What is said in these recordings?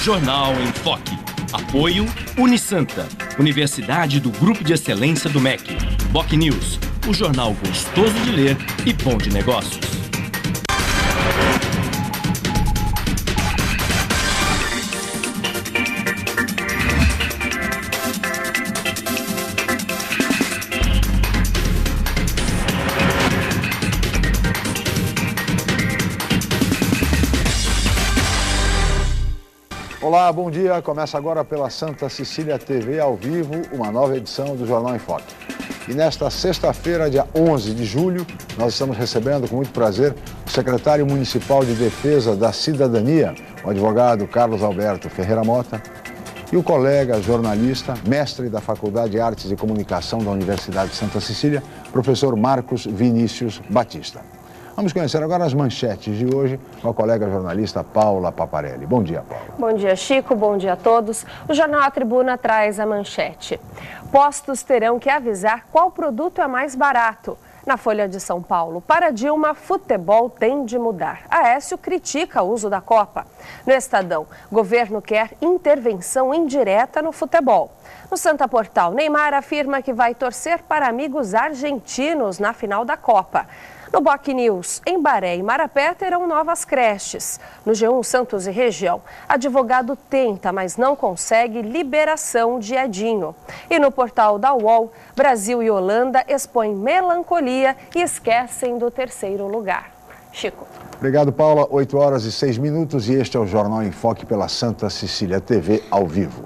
Jornal em Foque. Apoio Unisanta, Universidade do Grupo de Excelência do MEC. BocNews, o jornal gostoso de ler e bom de negócios. Olá, bom dia. Começa agora pela Santa Cecília TV ao vivo, uma nova edição do Jornal em Foque. E nesta sexta-feira, dia 11 de julho, nós estamos recebendo com muito prazer o secretário municipal de Defesa da Cidadania, o advogado Carlos Alberto Ferreira Mota, e o colega jornalista, mestre da Faculdade de Artes e Comunicação da Universidade de Santa Cecília, professor Marcos Vinícius Batista. Vamos conhecer agora as manchetes de hoje com a colega jornalista Paula Paparelli. Bom dia, Paula. Bom dia, Chico. Bom dia a todos. O jornal A Tribuna traz a manchete. Postos terão que avisar qual produto é mais barato. Na Folha de São Paulo, para Dilma, futebol tem de mudar. Aécio critica o uso da Copa. No Estadão, governo quer intervenção indireta no futebol. No Santa Portal, Neymar afirma que vai torcer para amigos argentinos na final da Copa. No BocNews, Embaré e Marapé terão novas creches. No G1 Santos e Região, advogado tenta, mas não consegue liberação de Edinho. E no portal da UOL, Brasil e Holanda expõem melancolia e esquecem do terceiro lugar. Chico. Obrigado, Paula. 8h06 e este é o Jornal em Foque pela Santa Cecília TV ao vivo.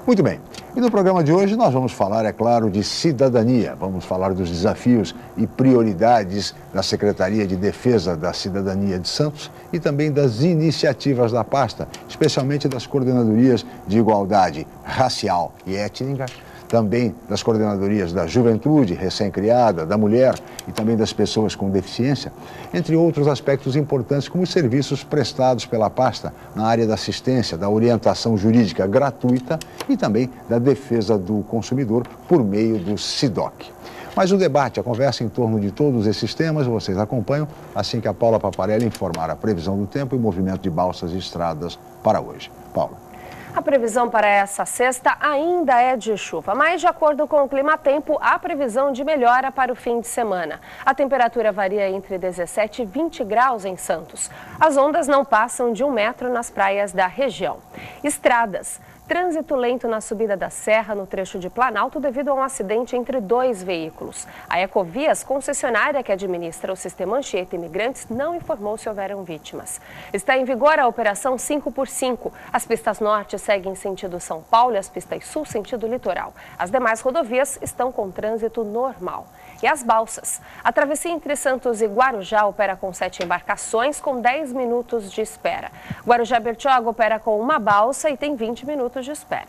Muito bem, e no programa de hoje nós vamos falar, é claro, de cidadania. Vamos falar dos desafios e prioridades da Secretaria de Defesa da Cidadania de Santos e também das iniciativas da pasta, especialmente das coordenadorias de igualdade racial e étnica, também das coordenadorias da juventude recém-criada, da mulher e também das pessoas com deficiência, entre outros aspectos importantes como os serviços prestados pela pasta na área da assistência, da orientação jurídica gratuita e também da defesa do consumidor por meio do SIDOC. Mas o debate, a conversa em torno de todos esses temas, vocês acompanham assim que a Paula Paparelli informar a previsão do tempo e movimento de balsas e estradas para hoje. Paula. A previsão para essa sexta ainda é de chuva, mas de acordo com o Climatempo, há previsão de melhora para o fim de semana. A temperatura varia entre 17 e 20 graus em Santos. As ondas não passam de 1 metro nas praias da região. Estradas. Trânsito lento na subida da Serra, no trecho de Planalto, devido a um acidente entre 2 veículos. A Ecovias, concessionária que administra o sistema Anchieta Imigrantes, não informou se houveram vítimas. Está em vigor a Operação 5x5. As pistas norte seguem sentido São Paulo e as pistas sul sentido litoral. As demais rodovias estão com trânsito normal. E as balsas. A travessia entre Santos e Guarujá opera com 7 embarcações com 10 minutos de espera. Guarujá-Bertioga opera com uma balsa e tem 20 minutos de espera.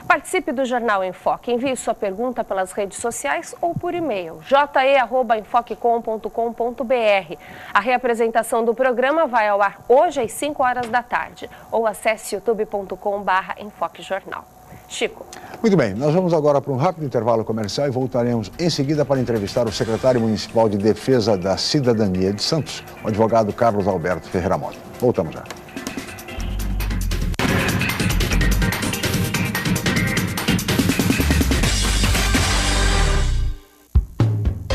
Participe do Jornal em Foque. Envie sua pergunta pelas redes sociais ou por e-mail je@enfocecom.com.br. A reapresentação do programa vai ao ar hoje às 5 horas da tarde ou acesse youtube.com/enfoquejornal. Chico. Muito bem, nós vamos agora para um rápido intervalo comercial e voltaremos em seguida para entrevistar o secretário municipal de Defesa da Cidadania de Santos, o advogado Carlos Alberto Ferreira Mota. Voltamos já.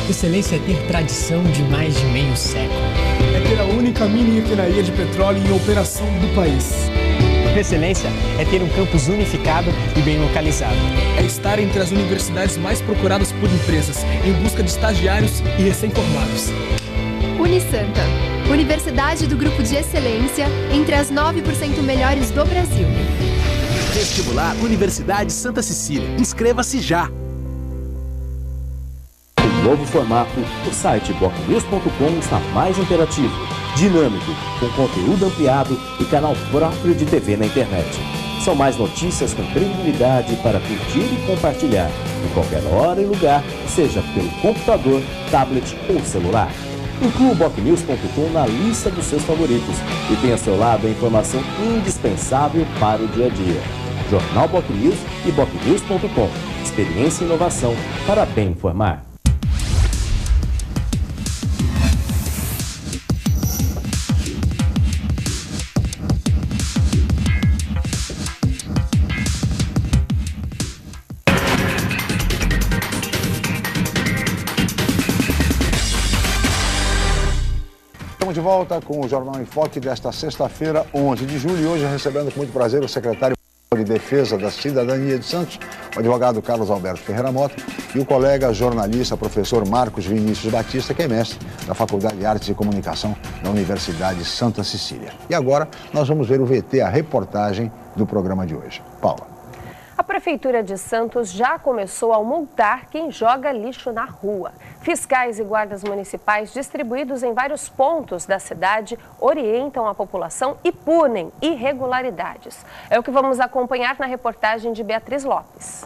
Excelência é ter tradição de mais de meio século. É ter a única mini refinaria de petróleo em operação do país. Excelência é ter um campus unificado e bem localizado. É estar entre as universidades mais procuradas por empresas, em busca de estagiários e recém-formados. Unisanta, Universidade do Grupo de Excelência, entre as 9% melhores do Brasil. Vestibular Universidade Santa Cecília. Inscreva-se já! Em novo formato, o site BocNews.com está mais interativo, dinâmico, com conteúdo ampliado e canal próprio de TV na internet. São mais notícias com credibilidade para curtir e compartilhar, em qualquer hora e lugar, seja pelo computador, tablet ou celular. Inclua o BocNews.com na lista dos seus favoritos e tenha ao seu lado a informação indispensável para o dia a dia. Jornal BocNews e BocNews.com. Experiência e inovação para bem informar. de volta com o Jornal em Foque desta sexta-feira, 11 de julho. E hoje recebendo com muito prazer o secretário de Defesa da Cidadania de Santos, o advogado Carlos Alberto Ferreira Mota, e o colega jornalista, professor Marcos Vinícius Batista, que é mestre da Faculdade de Artes e Comunicação da Universidade Santa Cecília. E agora nós vamos ver o VT, a reportagem do programa de hoje. Paula. A Prefeitura de Santos já começou a multar quem joga lixo na rua. Fiscais e guardas municipais distribuídos em vários pontos da cidade orientam a população e punem irregularidades. É o que vamos acompanhar na reportagem de Beatriz Lopes.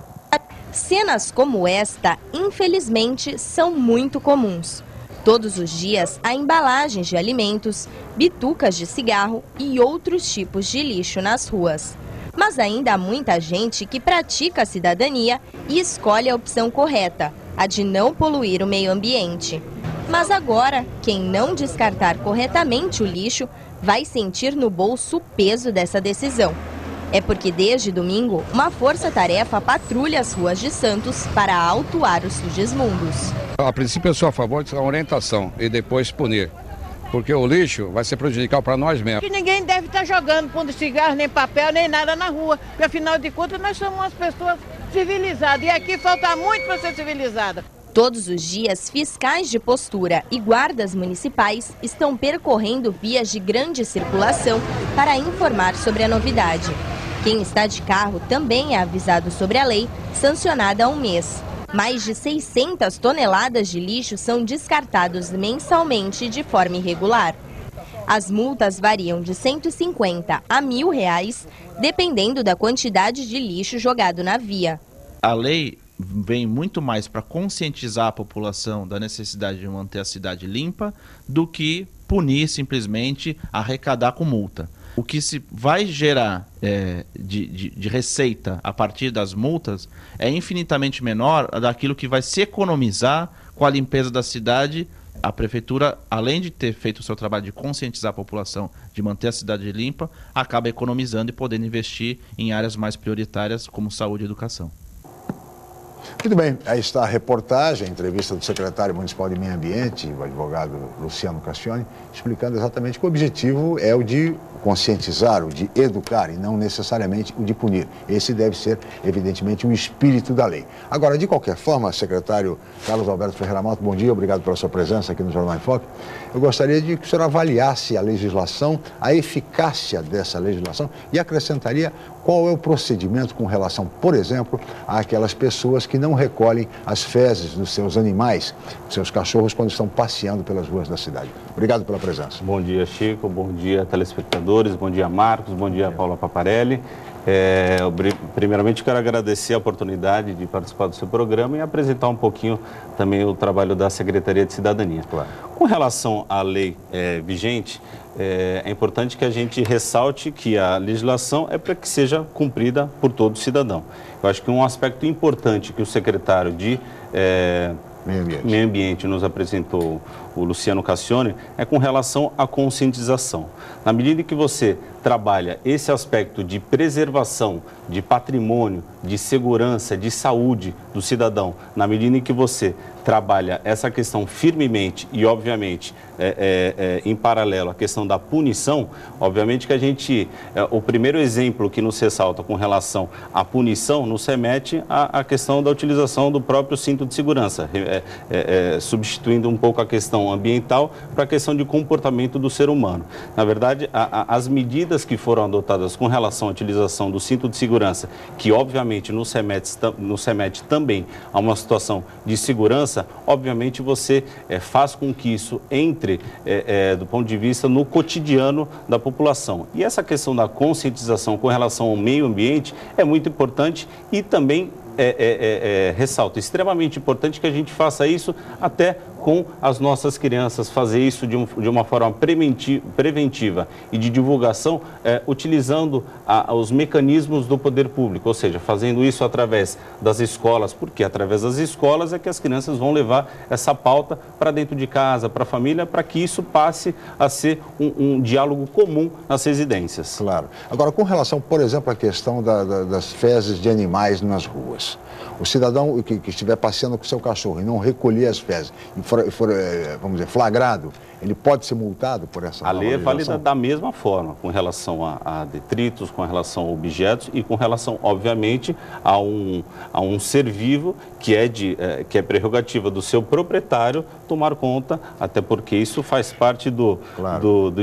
Cenas como esta, infelizmente, são muito comuns. Todos os dias há embalagens de alimentos, bitucas de cigarro e outros tipos de lixo nas ruas. Mas ainda há muita gente que pratica a cidadania e escolhe a opção correta, a de não poluir o meio ambiente. Mas agora, quem não descartar corretamente o lixo vai sentir no bolso o peso dessa decisão. É porque desde domingo, uma força-tarefa patrulha as ruas de Santos para autuar os sujismundos. A princípio eu sou a favor de orientação e depois punir. Porque o lixo vai ser prejudicial para nós mesmos. Que ninguém deve estar jogando pão de cigarro, nem papel, nem nada na rua. Porque afinal de contas nós somos umas pessoas civilizadas. E aqui falta muito para ser civilizada. Todos os dias, fiscais de postura e guardas municipais estão percorrendo vias de grande circulação para informar sobre a novidade. Quem está de carro também é avisado sobre a lei, sancionada há um mês. Mais de 600 toneladas de lixo são descartados mensalmente de forma irregular. As multas variam de R$ 150 a R$ 1.000, dependendo da quantidade de lixo jogado na via. A lei vem muito mais para conscientizar a população da necessidade de manter a cidade limpa do que punir, simplesmente arrecadar com multa. O que se vai gerar de receita a partir das multas é infinitamente menor daquilo que vai se economizar com a limpeza da cidade. A Prefeitura, além de ter feito o seu trabalho de conscientizar a população, de manter a cidade limpa, acaba economizando e podendo investir em áreas mais prioritárias como saúde e educação. Muito bem, aí está a reportagem, a entrevista do secretário municipal de Meio Ambiente, o advogado Luciano Cassione, explicando exatamente que o objetivo é o de conscientizar, o de educar e não necessariamente o de punir. Esse deve ser, evidentemente, o espírito da lei. Agora, de qualquer forma, secretário Carlos Alberto Ferreira Mota, bom dia, obrigado pela sua presença aqui no Jornal em Foque. Eu gostaria de que o senhor avaliasse a legislação, a eficácia dessa legislação e acrescentaria qual é o procedimento com relação, por exemplo, àquelas pessoas que não recolhem as fezes dos seus animais, dos seus cachorros, quando estão passeando pelas ruas da cidade. Obrigado pela presença. Bom dia, Chico. Bom dia, telespectadores. Bom dia, Marcos. Bom dia, Paula Paparelli. Primeiramente, quero agradecer a oportunidade de participar do seu programa e apresentar um pouquinho também o trabalho da Secretaria de Cidadania. Claro. Com relação à lei vigente, é importante que a gente ressalte que a legislação é para que seja cumprida por todo cidadão. Eu acho que um aspecto importante que o secretário de Meio Ambiente nos apresentou, o Luciano Cassione, é com relação à conscientização. Na medida que você trabalha esse aspecto de preservação de patrimônio, de segurança, de saúde do cidadão, na medida em que você trabalha essa questão firmemente e, obviamente, em paralelo à questão da punição, obviamente que a gente, o primeiro exemplo que nos ressalta com relação à punição nos remete à questão da utilização do próprio cinto de segurança, substituindo um pouco a questão ambiental para a questão de comportamento do ser humano. Na verdade, as medidas que foram adotadas com relação à utilização do cinto de segurança, que obviamente nos remete também a uma situação de segurança, obviamente você faz com que isso entre do ponto de vista no cotidiano da população. E essa questão da conscientização com relação ao meio ambiente é muito importante e também ressalto, extremamente importante que a gente faça isso até com as nossas crianças, fazer isso de uma forma preventiva e de divulgação, utilizando os mecanismos do poder público, ou seja, fazendo isso através das escolas, porque através das escolas é que as crianças vão levar essa pauta para dentro de casa, para a família, para que isso passe a ser um diálogo comum nas residências. Claro. Agora, com relação, por exemplo, à questão das fezes de animais nas ruas. O cidadão que estiver passeando com o seu cachorro e não recolher as fezes e for, vamos dizer, flagrado ele pode ser multado por essa A lei é válida legislação? da mesma forma, com relação a detritos, com relação a objetos e com relação, obviamente, a um ser vivo que é prerrogativa do seu proprietário tomar conta, até porque isso faz parte do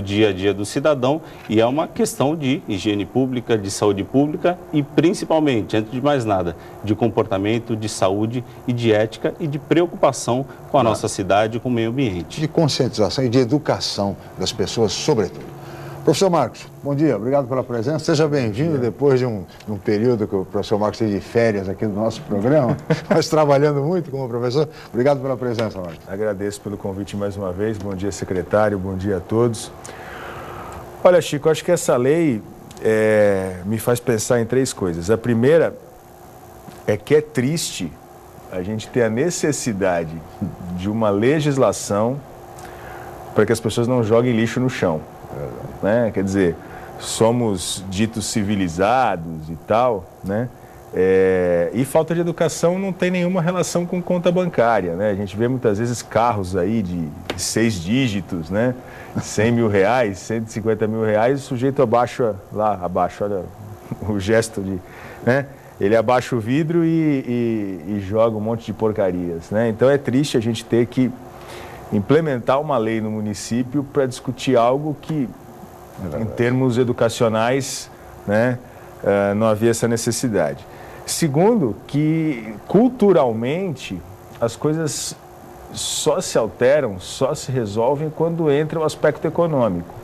dia a dia do cidadão e é uma questão de higiene pública, de saúde pública e, principalmente, antes de mais nada, de comportamento, de saúde e de ética e de preocupação com a nossa cidade e com o meio ambiente. De conscientização e de educação das pessoas, sobretudo. Professor Marcos, bom dia, obrigado pela presença. Seja bem-vindo depois de um período que o professor Marcos teve de férias aqui no nosso programa, mas trabalhando muito como professor. Obrigado pela presença, Marcos. Agradeço pelo convite mais uma vez. Bom dia, secretário, bom dia a todos. Olha, Chico, acho que essa lei me faz pensar em 3 coisas. A primeira é que é triste a gente ter a necessidade de uma legislação para que as pessoas não joguem lixo no chão. Né? Quer dizer, somos ditos civilizados e tal, né? E falta de educação não tem nenhuma relação com conta bancária, né? A gente vê muitas vezes carros aí de 6 dígitos, né? 100 mil reais, 150 mil reais, o sujeito abaixa, olha o gesto de, né? Ele abaixa o vidro e joga um monte de porcarias, né? Então é triste a gente ter que implementar uma lei no município para discutir algo que, em termos educacionais, né, não havia essa necessidade. Segundo, que culturalmente as coisas só se alteram, só se resolvem quando entra o aspecto econômico.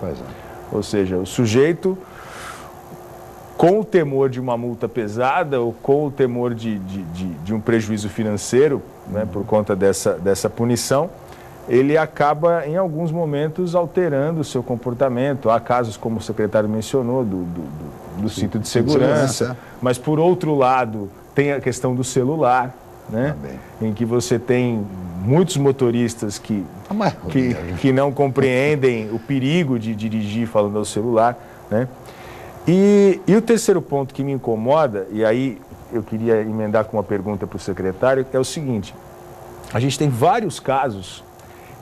Ou seja, o sujeito, com o temor de uma multa pesada ou com o temor de um prejuízo financeiro, né, por conta dessa punição, ele acaba, em alguns momentos, alterando o seu comportamento. Há casos, como o secretário mencionou, do cinto de segurança, mas, por outro lado, tem a questão do celular, né? Em que você tem muitos motoristas que não compreendem o perigo de dirigir falando ao celular, né? E o terceiro ponto que me incomoda, e aí eu queria emendar com uma pergunta para o secretário, é o seguinte: a gente tem vários casos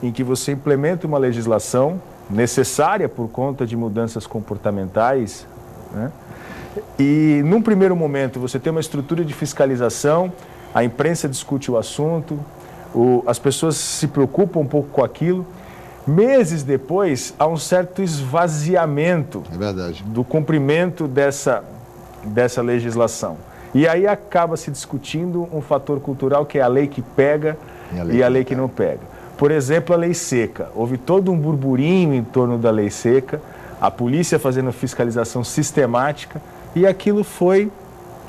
em que você implementa uma legislação necessária por conta de mudanças comportamentais, né? E, num primeiro momento, você tem uma estrutura de fiscalização, a imprensa discute o assunto, as pessoas se preocupam um pouco com aquilo. Meses depois, há um certo esvaziamento do cumprimento dessa legislação. E aí acaba se discutindo um fator cultural, que é a lei que pega e a lei que não pega. Por exemplo, a lei seca. Houve todo um burburinho em torno da lei seca, a polícia fazendo fiscalização sistemática, e aquilo foi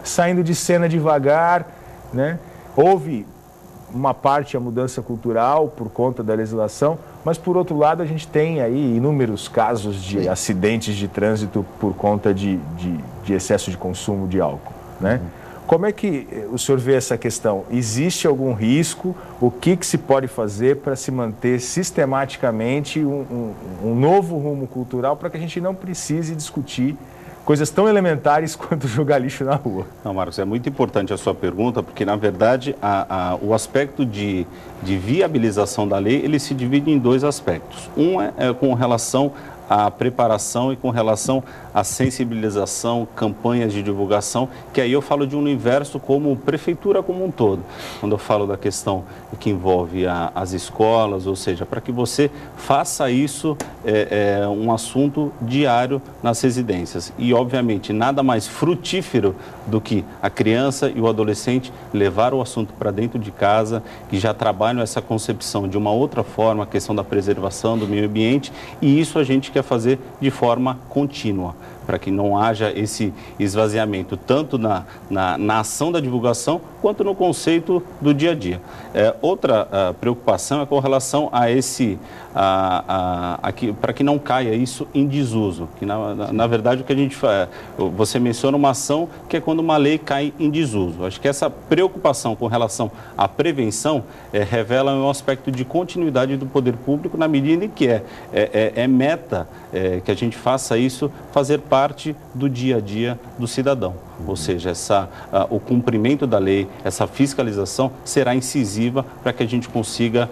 saindo de cena devagar, né? Houve uma parte, a mudança cultural por conta da legislação, mas, por outro lado, a gente tem aí inúmeros casos de acidentes de trânsito por conta de excesso de consumo de álcool, né? Como é que o senhor vê essa questão? Existe algum risco? O que se pode fazer para se manter sistematicamente um novo rumo cultural para que a gente não precise discutir coisas tão elementares quanto jogar lixo na rua? Não, Marcos, é muito importante a sua pergunta, porque, na verdade, o aspecto de viabilização da lei, ele se divide em 2 aspectos. Um é com relação à preparação e com relação à sensibilização, campanhas de divulgação, que aí eu falo de um universo como prefeitura como um todo. Quando eu falo da questão que envolve as escolas, ou seja, para que você faça isso um assunto diário nas residências. E, obviamente, nada mais frutífero do que a criança e o adolescente levar o assunto para dentro de casa, que já trabalham essa concepção de uma outra forma, a questão da preservação do meio ambiente, e isso a gente quer fazer de forma contínua, para que não haja esse esvaziamento, tanto na ação da divulgação, quanto no conceito do dia a dia. Outra preocupação é com relação a para que não caia isso em desuso, que na verdade o que a gente faz, você menciona uma ação que é quando uma lei cai em desuso. Acho que essa preocupação com relação à prevenção revela um aspecto de continuidade do poder público, na medida em que é meta que a gente faça isso, fazer parte parte do dia a dia do cidadão. Ou seja, o cumprimento da lei, essa fiscalização será incisiva para que a gente consiga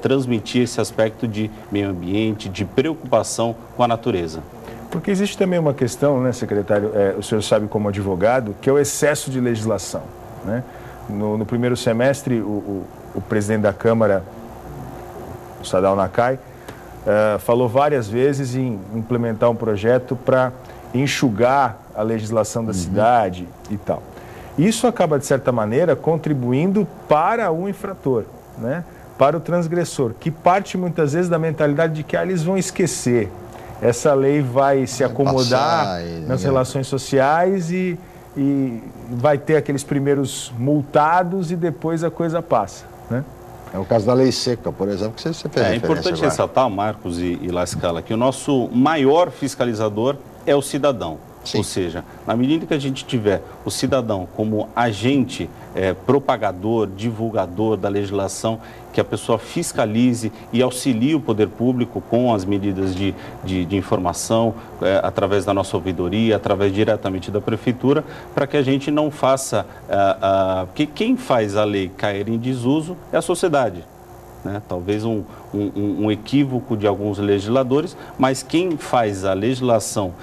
transmitir esse aspecto de meio ambiente, de preocupação com a natureza. Porque existe também uma questão, né, secretário, o senhor sabe como advogado, que é o excesso de legislação, né? No primeiro semestre, o presidente da Câmara, o Sadao Nakai, falou várias vezes em implementar um projeto para enxugar a legislação da cidade e tal. Isso acaba, de certa maneira, contribuindo para o infrator, né? Para o transgressor, que parte muitas vezes da mentalidade de que eles vão esquecer. Essa lei vai se acomodar nas relações sociais e vai ter aqueles primeiros multados e depois a coisa passa, né? É o caso da lei seca, por exemplo, que você fez referência. É importante ressaltar, Marcos e La Scala, que o nosso maior fiscalizador é o cidadão. Sim. Ou seja, na medida que a gente tiver o cidadão como agente propagador, divulgador da legislação, que a pessoa fiscalize e auxilie o poder público com as medidas de informação, através da nossa ouvidoria, através diretamente da prefeitura, para que a gente não faça... Porque quem faz a lei cair em desuso é a sociedade. Né? Talvez um equívoco de alguns legisladores, mas quem faz a legislação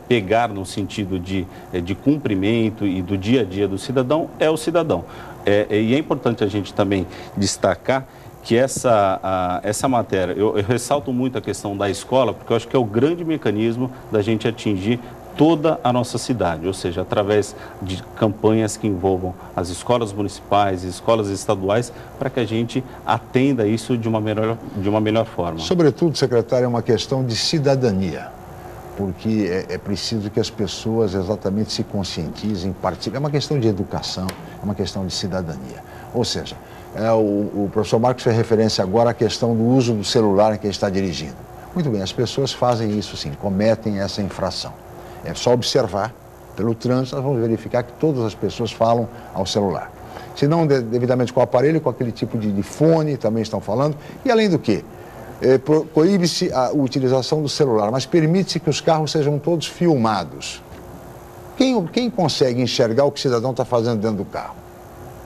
pegar no sentido de cumprimento e do dia a dia do cidadão é o cidadão. E é importante a gente também destacar que essa matéria, eu ressalto muito a questão da escola, porque eu acho que é o grande mecanismo da gente atingir toda a nossa cidade, ou seja, através de campanhas que envolvam as escolas municipais, escolas estaduais, para que a gente atenda isso de uma melhor forma. Sobretudo, secretário, é uma questão de cidadania, porque é preciso que as pessoas exatamente se conscientizem, participem. É uma questão de educação, é uma questão de cidadania. Ou seja, o professor Marcos fez referência agora à questão do uso do celular em quem está dirigindo. Muito bem, as pessoas fazem isso sim, cometem essa infração. É só observar pelo trânsito, nós vamos verificar que todas as pessoas falam ao celular. Se não devidamente com o aparelho, com aquele tipo de fone, também estão falando. E além do que, proíbe-se a utilização do celular, mas permite-se que os carros sejam todos filmados. Quem consegue enxergar o que o cidadão está fazendo dentro do carro?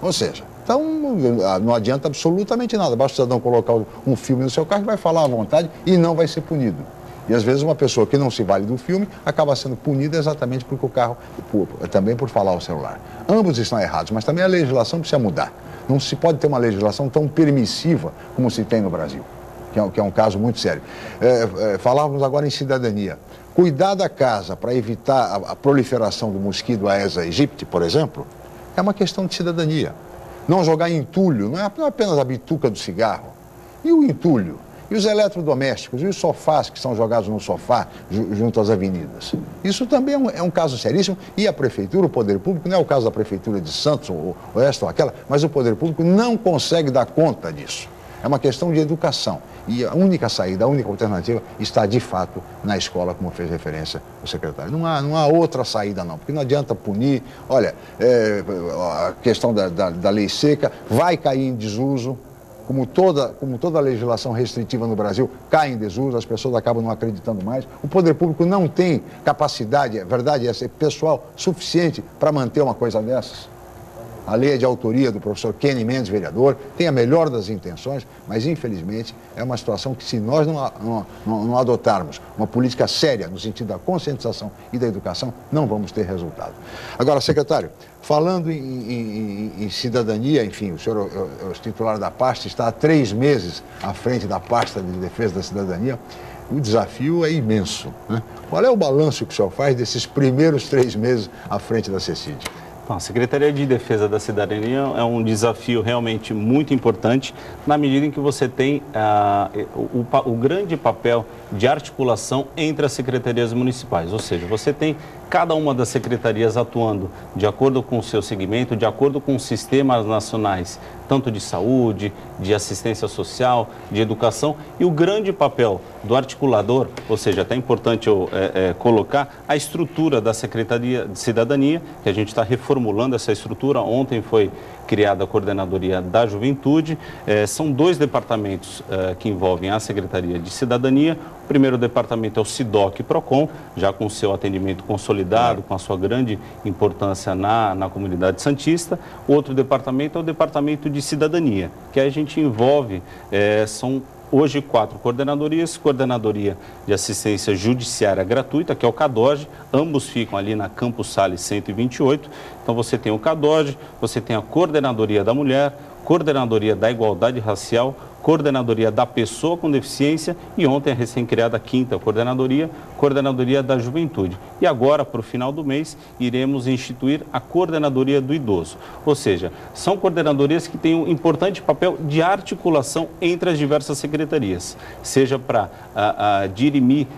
Ou seja, então não adianta absolutamente nada. Basta o cidadão colocar um filme no seu carro e vai falar à vontade e não vai ser punido. E às vezes uma pessoa que não se vale do filme acaba sendo punida exatamente porque o carro, também por falar ao celular. Ambos estão errados, mas também a legislação precisa mudar. Não se pode ter uma legislação tão permissiva como se tem no Brasil, que é um caso muito sério. Falávamos agora em cidadania. Cuidar da casa para evitar a proliferação do mosquito Aedes aegypti, por exemplo, é uma questão de cidadania. Não jogar entulho, não é apenas a bituca do cigarro. E o entulho? E os eletrodomésticos, e os sofás que são jogados no sofá junto às avenidas. Isso também é um caso seríssimo. E a prefeitura, o poder público, não é o caso da prefeitura de Santos, ou esta ou aquela, mas o poder público não consegue dar conta disso. É uma questão de educação. E a única saída, a única alternativa está, de fato, na escola, como fez referência o secretário. Não há outra saída, não, porque não adianta punir. Olha, a questão da lei seca vai cair em desuso. Como toda a legislação restritiva no Brasil cai em desuso, as pessoas acabam não acreditando mais. O poder público não tem capacidade, a verdade é pessoal suficiente para manter uma coisa dessas. A lei é de autoria do professor Kenny Mendes, vereador, tem a melhor das intenções, mas infelizmente é uma situação que, se nós não adotarmos uma política séria no sentido da conscientização e da educação, não vamos ter resultado. Agora, secretário, falando em cidadania, enfim, o senhor é o titular da pasta, está há 3 meses à frente da pasta de defesa da cidadania. O desafio é imenso, né? Qual é o balanço que o senhor faz desses primeiros 3 meses à frente da CECID? A Secretaria de Defesa da Cidadania é um desafio realmente muito importante, na medida em que você tem o grande papel de articulação entre as secretarias municipais. Ou seja, você tem cada uma das secretarias atuando de acordo com o seu segmento, de acordo com os sistemas nacionais, tanto de saúde, de assistência social, de educação, e o grande papel do articulador, ou seja, até importante eu colocar a estrutura da Secretaria de Cidadania, que a gente está reformulando essa estrutura. Ontem foi criada a Coordenadoria da Juventude. São 2 departamentos que envolvem a Secretaria de Cidadania. O primeiro departamento é o SIDOC-PROCON, já com seu atendimento consolidado, com a sua grande importância na comunidade santista. O outro departamento é o Departamento de Cidadania, que a gente envolve, são hoje 4 coordenadorias: Coordenadoria de Assistência Judiciária Gratuita, que é o CADOG, ambos ficam ali na Campos Sales 128. Então você tem o CADOG, você tem a Coordenadoria da Mulher, Coordenadoria da Igualdade Racial, Coordenadoria da Pessoa com Deficiência e ontem a recém-criada 5ª Coordenadoria da Juventude. E agora, para o final do mês, iremos instituir a Coordenadoria do Idoso. Ou seja, são coordenadorias que têm um importante papel de articulação entre as diversas secretarias, seja para dirimir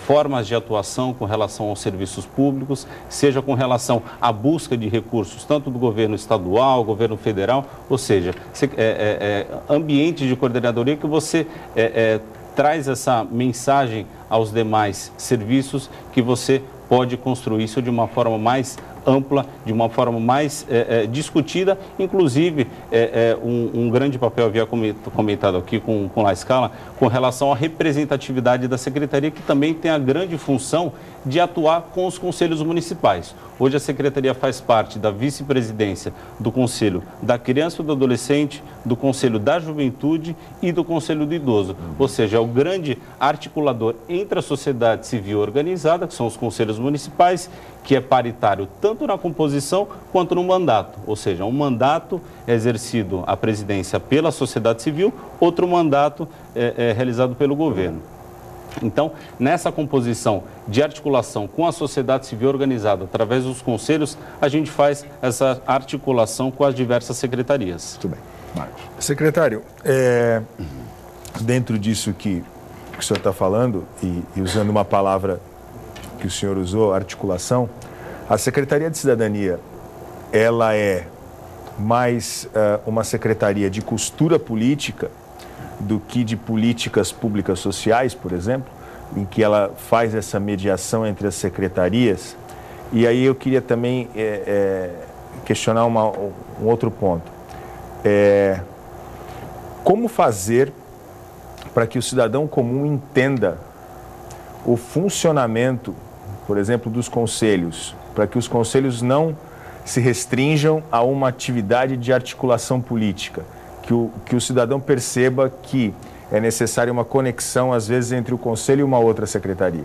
formas de atuação com relação aos serviços públicos, seja com relação à busca de recursos, tanto do governo estadual, governo federal, ou seja, ambiente de coordenadoria que você traz essa mensagem aos demais serviços, que você pode construir isso de uma forma mais ampla, de uma forma mais discutida. Inclusive, um grande papel havia comentado aqui com La Scala, com relação à representatividade da Secretaria, que também tem a grande função de atuar com os conselhos municipais. Hoje a Secretaria faz parte da vice-presidência do Conselho da Criança e do Adolescente, do Conselho da Juventude e do Conselho do Idoso. Ou seja, é o grande articulador entre a sociedade civil organizada, que são os conselhos municipais, que é paritário tanto na composição quanto no mandato. Ou seja, um mandato é exercido a presidência pela sociedade civil, outro mandato é realizado pelo governo. Então, nessa composição de articulação com a sociedade civil organizada, através dos conselhos, a gente faz essa articulação com as diversas secretarias. Muito bem. Marcos. Secretário, dentro disso que o senhor está falando, e usando uma palavra que o senhor usou, articulação, a Secretaria de Cidadania, ela é mais uma secretaria de costura política do que de políticas públicas sociais, por exemplo, em que ela faz essa mediação entre as secretarias. E aí eu queria também questionar um outro ponto. Como fazer para que o cidadão comum entenda o funcionamento, por exemplo, dos conselhos, para que os conselhos não se restringam a uma atividade de articulação política, que o cidadão perceba que é necessária uma conexão, às vezes, entre o conselho e uma outra secretaria?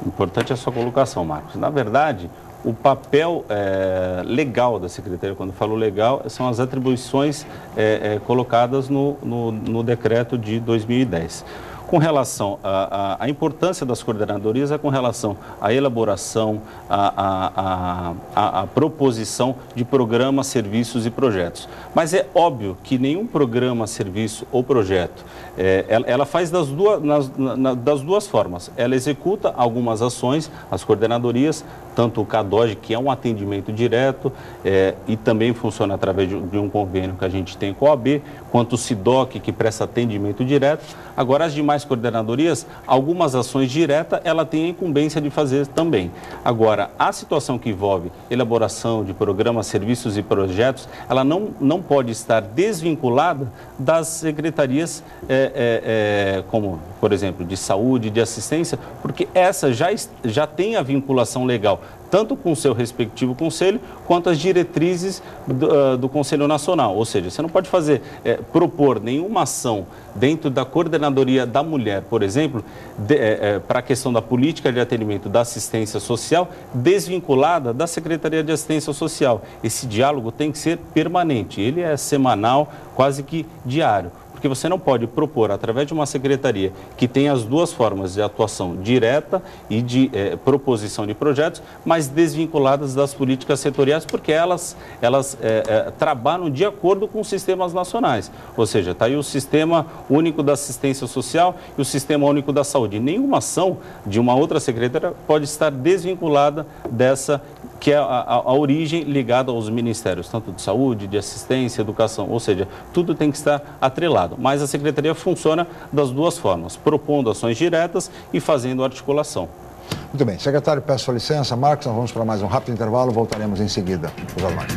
Importante a sua colocação, Marcos. Na verdade, o papel legal da secretaria, quando eu falo legal, são as atribuições colocadas no decreto de 2010. Com relação à importância das coordenadorias, é com relação à elaboração, à proposição de programas, serviços e projetos. Mas é óbvio que nenhum programa, serviço ou projeto, ela faz das duas formas. Ela executa algumas ações, as coordenadorias, tanto o CADOG, que é um atendimento direto e também funciona através de um convênio que a gente tem com a OAB, quanto o SIDOC, que presta atendimento direto. Agora, as demais coordenadorias, algumas ações diretas, ela tem a incumbência de fazer também. Agora, a situação que envolve elaboração de programas, serviços e projetos, ela não pode estar desvinculada das secretarias, como, por exemplo, de saúde, de assistência, porque essa já tem a vinculação legal, tanto com o seu respectivo conselho, quanto as diretrizes do Conselho Nacional. Ou seja, você não pode propor nenhuma ação dentro da coordenadoria da mulher, por exemplo, para a questão da política de atendimento da assistência social, desvinculada da Secretaria de Assistência Social. Esse diálogo tem que ser permanente, ele é semanal, quase que diário. Porque você não pode propor, através de uma secretaria que tem as duas formas de atuação direta e de proposição de projetos, mas desvinculadas das políticas setoriais, porque elas trabalham de acordo com os sistemas nacionais. Ou seja, está aí o Sistema Único da Assistência Social e o Sistema Único da Saúde. Nenhuma ação de uma outra secretaria pode estar desvinculada dessa, que é a origem ligada aos ministérios, tanto de saúde, de assistência, educação, ou seja, tudo tem que estar atrelado. Mas a secretaria funciona das duas formas, propondo ações diretas e fazendo articulação. Muito bem. Secretário, peço sua licença. Marcos, nós vamos para mais um rápido intervalo, voltaremos em seguida. Os jornais.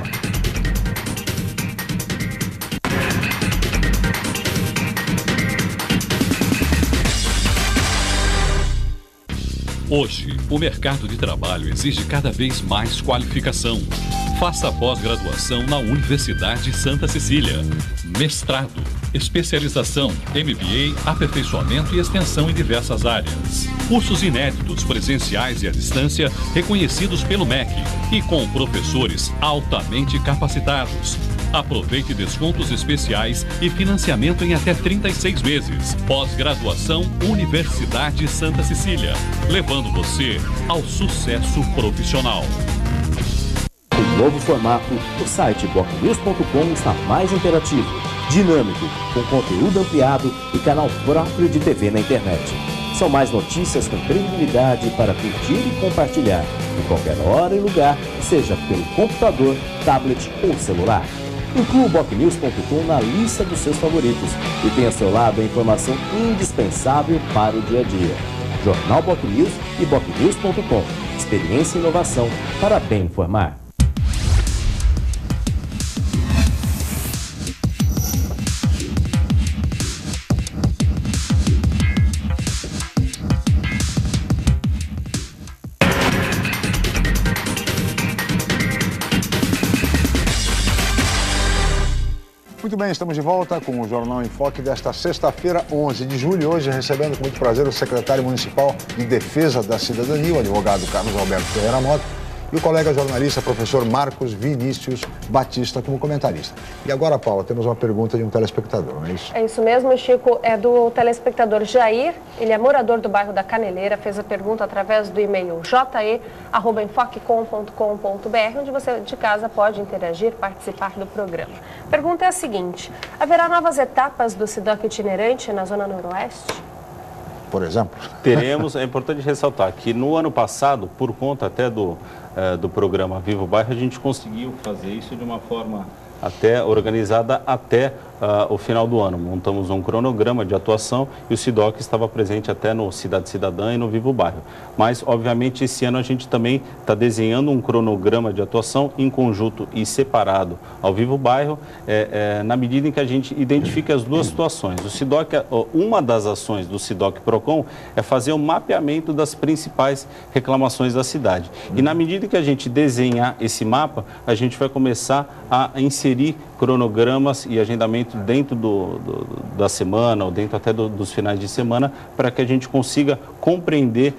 Hoje, o mercado de trabalho exige cada vez mais qualificação. Faça pós-graduação na Universidade Santa Cecília. Mestrado, especialização, MBA, aperfeiçoamento e extensão em diversas áreas. Cursos inéditos, presenciais e à distância, reconhecidos pelo MEC e com professores altamente capacitados. Aproveite descontos especiais e financiamento em até 36 meses. Pós-graduação Universidade Santa Cecília, levando você ao sucesso profissional. Com novo formato, o site bocnews.com está mais interativo, dinâmico, com conteúdo ampliado e canal próprio de TV na internet. São mais notícias com credibilidade para curtir e compartilhar, em qualquer hora e lugar, seja pelo computador, tablet ou celular. Inclua o bocnews.com na lista dos seus favoritos e tenha ao seu lado a informação indispensável para o dia a dia. Jornal Bocnews e bocnews.com. Experiência e inovação para bem informar. Muito bem, estamos de volta com o Jornal em Foque desta sexta-feira, 11 de julho. Hoje recebendo com muito prazer o secretário municipal de Defesa da Cidadania, o advogado Carlos Alberto Ferreira Mota, e o colega jornalista, professor Marcos Vinícius Batista, como comentarista. E agora, Paula, temos uma pergunta de um telespectador, não é isso? É isso mesmo, Chico. É do telespectador Jair. Ele é morador do bairro da Caneleira. Fez a pergunta através do e-mail je@enfoquecom.com.br, onde você de casa pode interagir, participar do programa. A pergunta é a seguinte: haverá novas etapas do SIDOC itinerante na Zona Noroeste? Por exemplo? Teremos, é importante ressaltar que no ano passado, por conta até do programa Vivo Bairro, a gente conseguiu fazer isso de uma forma até organizada até o final do ano. Montamos um cronograma de atuação e o SIDOC estava presente até no Cidade Cidadã e no Vivo Bairro. Mas, obviamente, esse ano a gente também está desenhando um cronograma de atuação em conjunto e separado ao Vivo Bairro, na medida em que a gente identifica as duas situações. O SIDOC, uma das ações do SIDOC Procon é fazer o mapeamento das principais reclamações da cidade. E na medida que a gente desenhar esse mapa, a gente vai começar a inserir cronogramas e agendamento dentro da semana ou dentro até dos finais de semana, para que a gente consiga compreender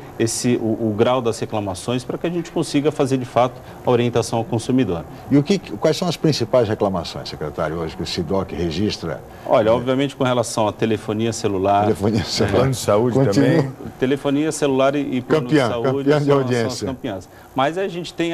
o grau das reclamações, para que a gente consiga fazer de fato a orientação ao consumidor. E quais são as principais reclamações, secretário, hoje que o SIDOC registra? Olha, obviamente com relação à telefonia celular... Telefonia celular. Plano de saúde também. Telefonia celular e plano de saúde campeã de audiência. São as campeãs. Mas a gente tem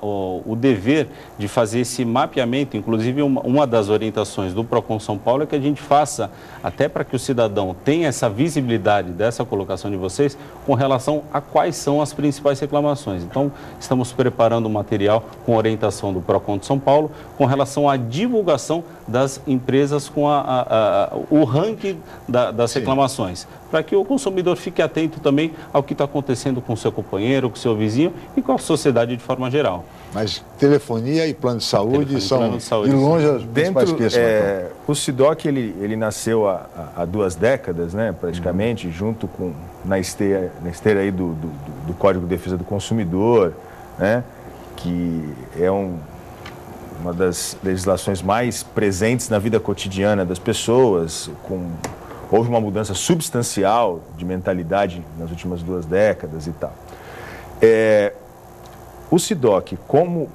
o dever de fazer esse mapeamento, inclusive uma das orientações do Procon São Paulo é que a gente faça, até para que o cidadão tenha essa visibilidade dessa colocação de vocês, com relação a quais são as principais reclamações. Então, estamos preparando um material com orientação do Procon de São Paulo, com relação à divulgação das empresas com o ranking das reclamações, para que o consumidor fique atento também ao que está acontecendo com o seu companheiro, com o seu vizinho e com a sociedade de forma geral. Mas telefonia e plano de saúde são de longe as principais questões. O SIDOC ele nasceu há 2 décadas, né, praticamente, junto com na esteira aí do Código de Defesa do Consumidor, né, que é uma das legislações mais presentes na vida cotidiana das pessoas. Houve uma mudança substancial de mentalidade nas últimas 2 décadas e tal. O SIDOC, como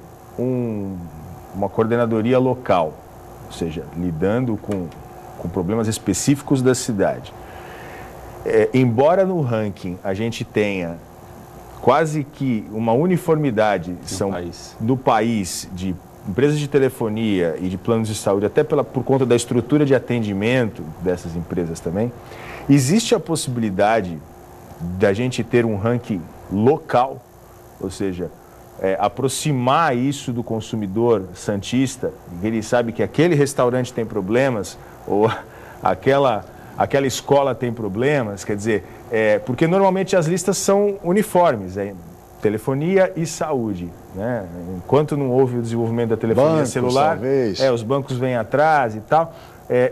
uma coordenadoria local, ou seja, lidando com com problemas específicos da cidade. Embora no ranking a gente tenha quase que uma uniformidade do país de empresas de telefonia e de planos de saúde, até por conta da estrutura de atendimento dessas empresas também, existe a possibilidade da gente ter um ranking local, ou seja, aproximar isso do consumidor santista, que ele sabe que aquele restaurante tem problemas, ou aquela escola tem problemas, quer dizer, porque normalmente as listas são uniformes, telefonia e saúde, né? Enquanto não houve o desenvolvimento da telefonia celular, os bancos vêm atrás e tal.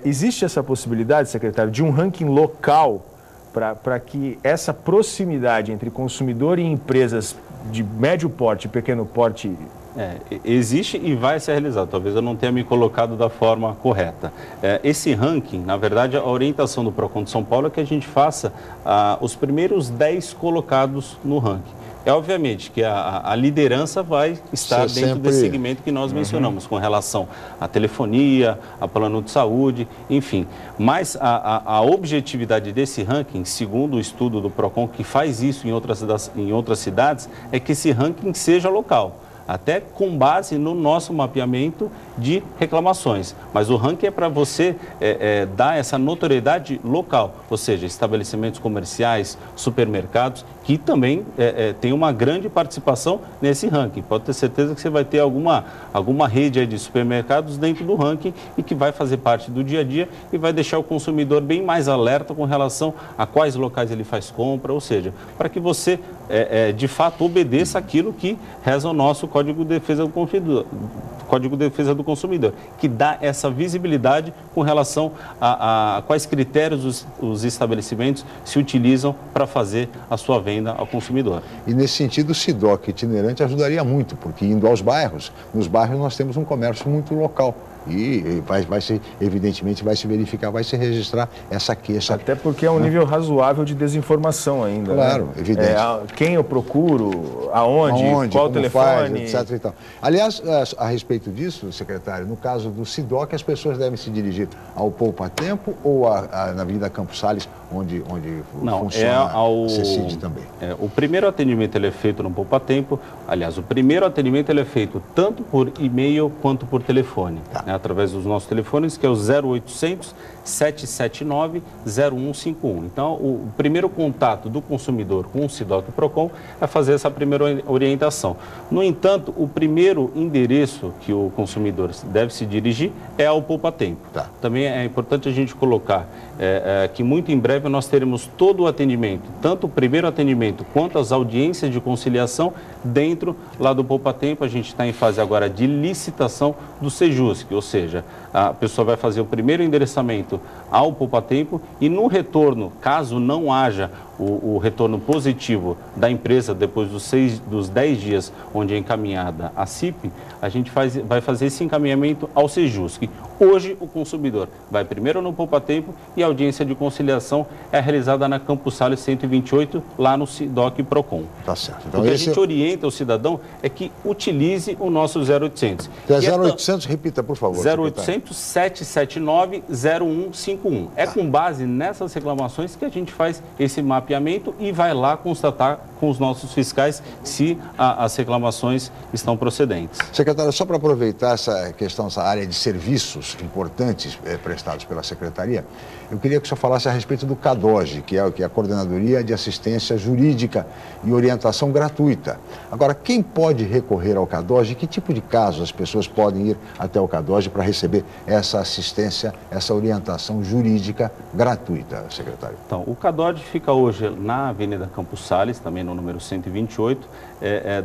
Existe essa possibilidade, secretário, de um ranking local para que essa proximidade entre consumidor e empresas de médio porte e pequeno porte... Existe e vai ser realizado. Talvez eu não tenha me colocado da forma correta. Esse ranking, na verdade, a orientação do PROCON de São Paulo é que a gente faça os primeiros 10 colocados no ranking. Obviamente que a liderança vai estar dentro desse segmento que nós mencionamos, com relação à telefonia, a plano de saúde, enfim. Mas a objetividade desse ranking, segundo o estudo do PROCON, que faz isso em outras cidades, é que esse ranking seja local, até com base no nosso mapeamento de reclamações. Mas o ranking é para você dar essa notoriedade local, ou seja, estabelecimentos comerciais, supermercados, que também tem uma grande participação nesse ranking. Pode ter certeza que você vai ter alguma rede aí de supermercados dentro do ranking e que vai fazer parte do dia a dia e vai deixar o consumidor bem mais alerta com relação a quais locais ele faz compra, ou seja, para que você, de fato, obedeça aquilo que reza o nosso Código de Defesa do Consumidor, que dá essa visibilidade com relação a quais critérios os estabelecimentos se utilizam para fazer a sua venda ao consumidor. E nesse sentido o SIDOC itinerante ajudaria muito, porque indo aos bairros, nos bairros nós temos um comércio muito local. E evidentemente vai se verificar, vai se registrar essa queixa. Até porque é um nível razoável de desinformação ainda. Claro, né? Evidente. Quem eu procuro, aonde qual o telefone. Faz, etc. E tal. Aliás, a respeito disso, secretário, no caso do SIDOC, as pessoas devem se dirigir ao Poupa Tempo ou na Avenida Campos Sales, onde funciona o CECID também? O primeiro atendimento ele é feito no Poupa Tempo. Aliás, o primeiro atendimento ele é feito tanto por e-mail quanto por telefone. Tá. Através dos nossos telefones, que é o 0800 779 0151. Então, o primeiro contato do consumidor com o SIDOC PROCON é fazer essa primeira orientação. No entanto, o primeiro endereço que o consumidor deve se dirigir é ao Poupa Tempo. Tá. Também é importante a gente colocar que muito em breve nós teremos todo o atendimento, tanto o primeiro atendimento quanto as audiências de conciliação dentro lá do Poupa Tempo. A gente está em fase agora de licitação do Sejusc, ou seja, a pessoa vai fazer o primeiro endereçamento ao Poupa Tempo e no retorno, caso não haja o retorno positivo da empresa depois dos 10 dias onde é encaminhada a CIP, a gente vai fazer esse encaminhamento ao Sejusc. Hoje o consumidor vai primeiro no Poupa Tempo e a audiência de conciliação é realizada na Campos Sales 128, lá no SIDOC PROCON. Tá certo. Então, o que a gente orienta o cidadão é que utilize o nosso 0800. 0800, repita, por favor. 0800 779 0151. É com base nessas reclamações que a gente faz esse mapeamento e vai lá constatar com os nossos fiscais se as reclamações estão procedentes. Secretário, só para aproveitar essa área de serviços importantes prestados pela Secretaria, eu queria que o senhor falasse a respeito do CADOG, que é a Coordenadoria de Assistência Jurídica e Orientação Gratuita. Agora, quem pode recorrer ao CADOG? Que tipo de casos as pessoas podem ir até o CADOG para receber essa assistência, essa orientação jurídica gratuita, secretário? Então, o CADOG fica hoje na Avenida Campos Sales, também no número 128,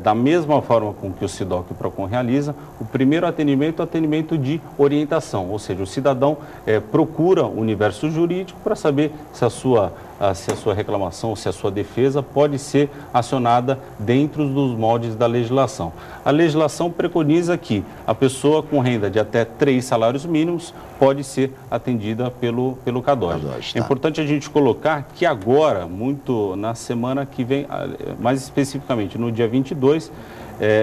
da mesma forma com que o SIDOC PROCON realiza. O primeiro atendimento é o atendimento de orientação, ou seja, o cidadão procura o universo jurídico para saber se a sua reclamação, se a sua defesa pode ser acionada dentro dos moldes da legislação. A legislação preconiza que a pessoa com renda de até 3 salários mínimos pode ser atendida pelo CADOG. É importante a gente colocar que agora, muito na semana que vem, mais especificamente no dia 22,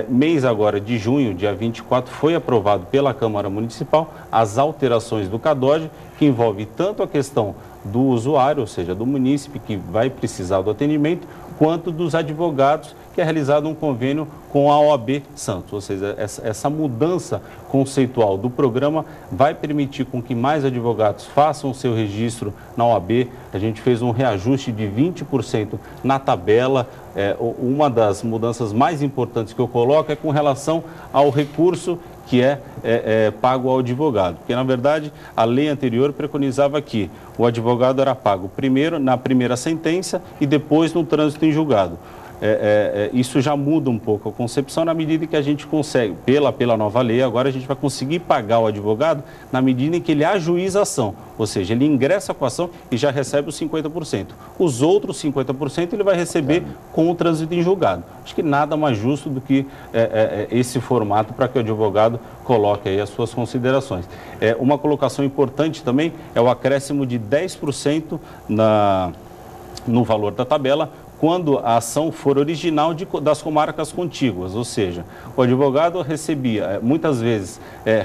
mês agora de junho, dia 24, foi aprovado pela Câmara Municipal as alterações do CADOG, que envolve tanto a questão do usuário, ou seja, do munícipe que vai precisar do atendimento, quanto dos advogados, que é realizado um convênio com a OAB Santos. Ou seja, essa mudança conceitual do programa vai permitir com que mais advogados façam o seu registro na OAB. A gente fez um reajuste de 20% na tabela. Uma das mudanças mais importantes que eu coloco é com relação ao recurso que é pago ao advogado. Porque, na verdade, a lei anterior preconizava que o advogado era pago primeiro na primeira sentença e depois no trânsito em julgado. Isso já muda um pouco a concepção na medida que a gente consegue, pela nova lei, agora a gente vai conseguir pagar o advogado na medida em que ele ajuiza a ação, ou seja, ele ingressa com a ação e já recebe os 50%. Os outros 50% ele vai receber com o trânsito em julgado. Acho que nada mais justo do que esse formato para que o advogado coloque aí as suas considerações. Uma colocação importante também é o acréscimo de 10% no valor da tabela, quando a ação for original das comarcas contíguas, ou seja, o advogado recebia, muitas vezes,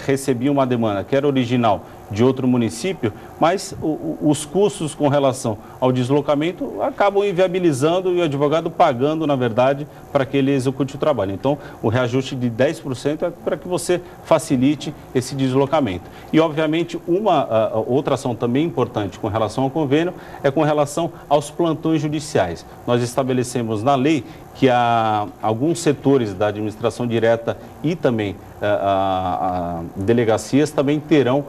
recebia uma demanda que era original de outro município, mas os custos com relação ao deslocamento acabam inviabilizando e o advogado pagando, na verdade, para que ele execute o trabalho. Então, o reajuste de 10% é para que você facilite esse deslocamento. E, obviamente, uma outra ação também importante com relação ao convênio é com relação aos plantões judiciais. Nós estabelecemos na lei que alguns setores da administração direta e também delegacias também terão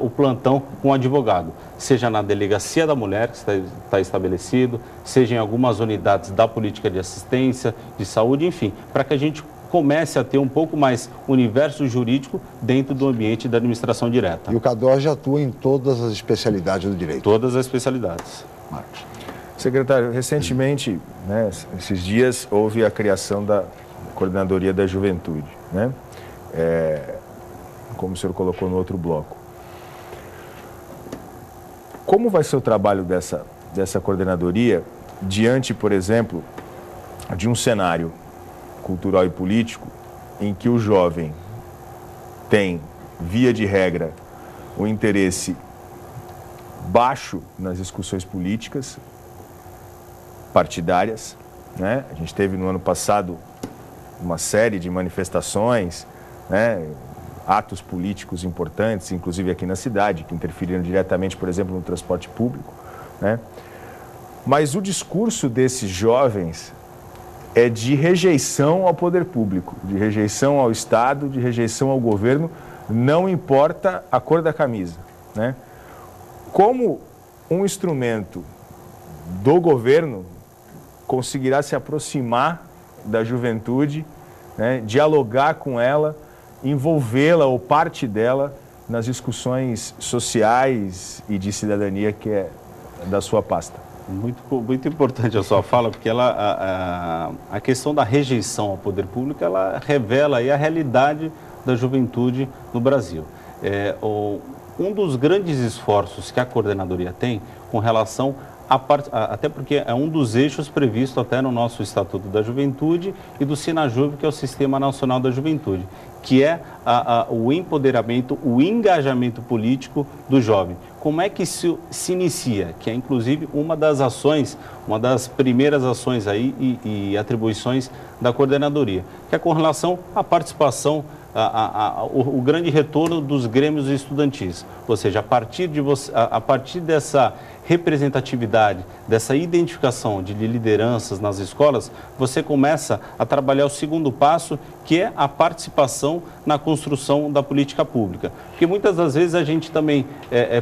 o plantão com advogado, seja na delegacia da mulher, que está estabelecido, seja em algumas unidades da política de assistência, de saúde, enfim, para que a gente comece a ter um pouco mais universo jurídico dentro do ambiente da administração direta. E o CADOG atua em todas as especialidades do direito? Todas as especialidades. Marcos. Secretário, recentemente, esses dias, houve a criação da Coordenadoria da Juventude, como o senhor colocou no outro bloco. Como vai ser o trabalho dessa coordenadoria diante, por exemplo, de um cenário cultural e político em que o jovem tem, via de regra, um interesse baixo nas discussões políticas, partidárias, A gente teve no ano passado uma série de manifestações, atos políticos importantes, inclusive aqui na cidade, que interferiram diretamente, por exemplo, no transporte público, Mas o discurso desses jovens é de rejeição ao poder público, de rejeição ao Estado, de rejeição ao governo, não importa a cor da camisa, Como um instrumento do governo conseguirá se aproximar da juventude, dialogar com ela, envolvê-la ou parte dela nas discussões sociais e de cidadania que é da sua pasta? Muito importante a sua fala, porque a questão da rejeição ao poder público, ela revela aí a realidade da juventude no Brasil. Um dos grandes esforços que a coordenadoria tem com relação até porque é um dos eixos previstos até no nosso Estatuto da Juventude e do SINAJUVE, que é o Sistema Nacional da Juventude, que é o empoderamento, o engajamento político do jovem. Como é que isso se inicia? Que é, inclusive, uma das ações, uma das primeiras ações aí e atribuições da coordenadoria, que é com relação à participação, o grande retorno dos grêmios estudantis. Ou seja, a partir dessa representatividade, dessa identificação de lideranças nas escolas, você começa a trabalhar o segundo passo, que é a participação na construção da política pública. Porque muitas das vezes a gente também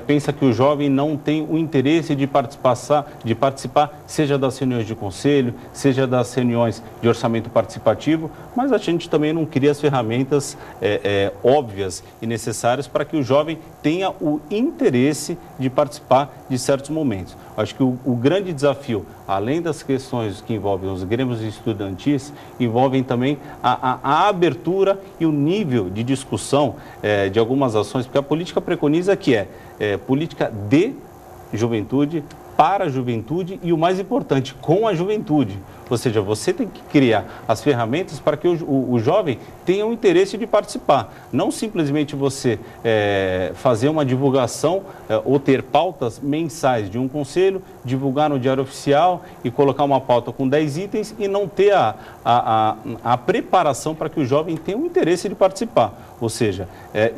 pensa que o jovem não tem o interesse de participar, seja das reuniões de conselho, seja das reuniões de orçamento participativo, mas a gente também não cria as ferramentas óbvias e necessárias para que o jovem tenha o interesse de participar de certos momentos. Acho que o grande desafio, além das questões que envolvem os grêmios estudantis, envolvem também a abertura e o nível de discussão de algumas ações, porque a política preconiza que é política de juventude, para a juventude e, o mais importante, com a juventude. Ou seja, você tem que criar as ferramentas para que o jovem tenha um interesse de participar. Não simplesmente você fazer uma divulgação ou ter pautas mensais de um conselho, divulgar no Diário Oficial e colocar uma pauta com 10 itens e não ter a preparação para que o jovem tenha um interesse de participar. Ou seja,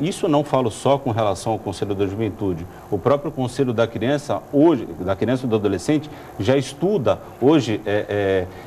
isso não falo só com relação ao Conselho da Juventude. O próprio Conselho da Criança, hoje, da criança e do adolescente, já estuda hoje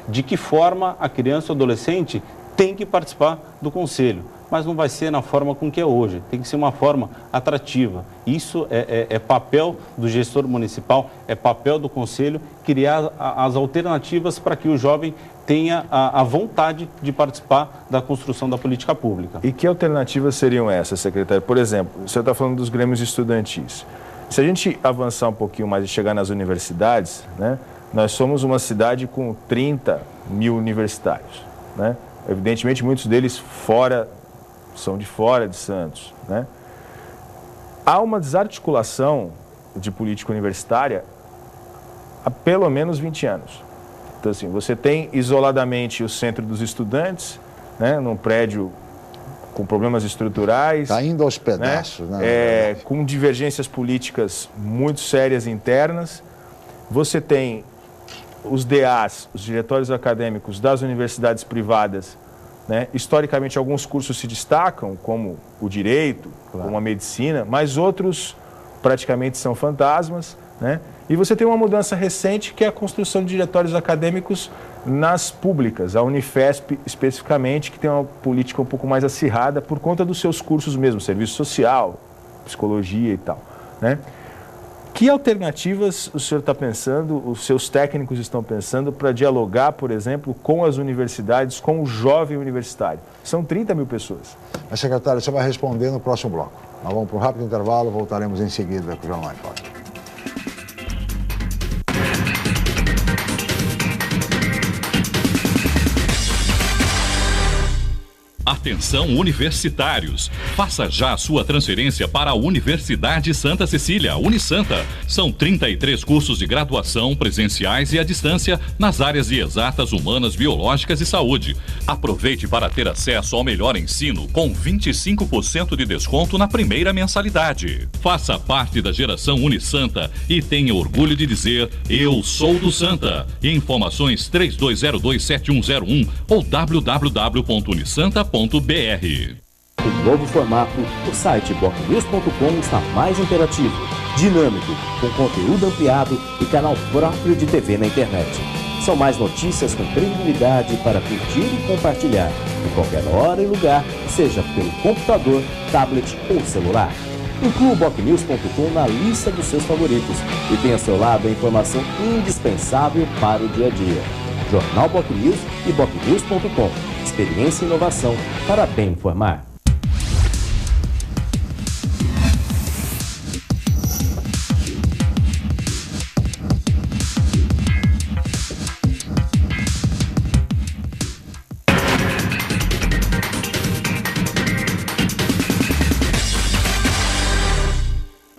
de que forma a criança ou adolescente tem que participar do Conselho. Mas não vai ser na forma com que é hoje, tem que ser uma forma atrativa. Isso é papel do gestor municipal, é papel do Conselho criar as alternativas para que o jovem tenha a vontade de participar da construção da política pública. E que alternativas seriam essas, secretário? Por exemplo, o senhor está falando dos grêmios estudantis. Se a gente avançar um pouquinho mais e chegar nas universidades, né, nós somos uma cidade com 30 mil universitários, né? Evidentemente, muitos deles são de fora de Santos, né? Há uma desarticulação de política universitária há pelo menos 20 anos. Então, assim, você tem isoladamente o Centro dos Estudantes, né, num prédio com problemas estruturais. Está indo aos pedaços, né? Com divergências políticas muito sérias internas. Você tem os DAs, os diretórios acadêmicos das universidades privadas, né? Historicamente, alguns cursos se destacam, como o direito, como a medicina, mas outros praticamente são fantasmas, né? E você tem uma mudança recente, que é a construção de diretórios acadêmicos nas públicas, a Unifesp especificamente, que tem uma política um pouco mais acirrada por conta dos seus cursos mesmo, serviço social, psicologia e tal, né? Que alternativas o senhor está pensando, os seus técnicos estão pensando para dialogar, por exemplo, com as universidades, com o jovem universitário? São 30 mil pessoas. Mas, secretário, você vai responder no próximo bloco. Nós vamos para um rápido intervalo, voltaremos em seguida com o Jornal em Foque. Atenção universitários, faça já a sua transferência para a Universidade Santa Cecília, Unisanta. São 33 cursos de graduação presenciais e à distância nas áreas de exatas, humanas, biológicas e saúde. Aproveite para ter acesso ao melhor ensino com 25% de desconto na primeira mensalidade. Faça parte da geração Unisanta e tenha orgulho de dizer: eu sou do Santa. Informações 32027101 ou www.unisanta.br. Em novo formato, o site bocnews.com está mais interativo, dinâmico, com conteúdo ampliado e canal próprio de TV na internet. São mais notícias com credibilidade para curtir e compartilhar, em qualquer hora e lugar, seja pelo computador, tablet ou celular. Inclua o bocnews.com na lista dos seus favoritos e tenha ao seu lado a informação indispensável para o dia a dia. Jornal BocNews e bocnews.com. Experiência e inovação para bem informar.